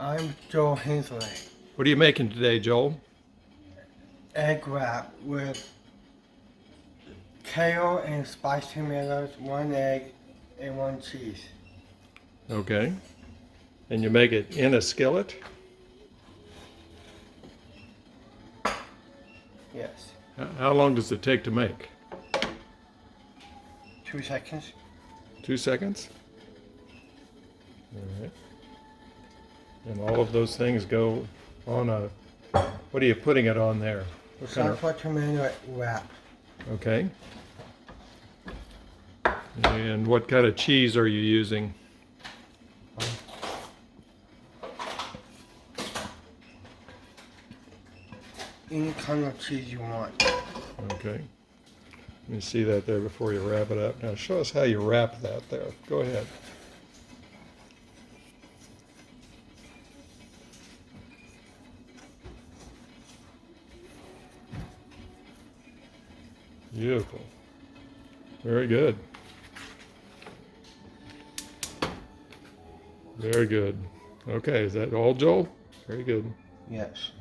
I'm Joel Hensley. What are you making today, Joel? Egg wrap with kale and spiced tomatoes, 1 egg, and 1 cheese. Okay. And you make it in a skillet? Yes. How long does it take to make? 2 seconds. 2 seconds? All right. And all of those things go on a, what are you putting it on there? What kind of, Sunflower tomato wrap. okay. And what kind of cheese are you using? Any kind of cheese you want. Okay. Let me see that there before you wrap it up. Now show us how you wrap that there. Go ahead. Beautiful. Very good. Very good. Okay, is that all, Joel? Very good. Yes.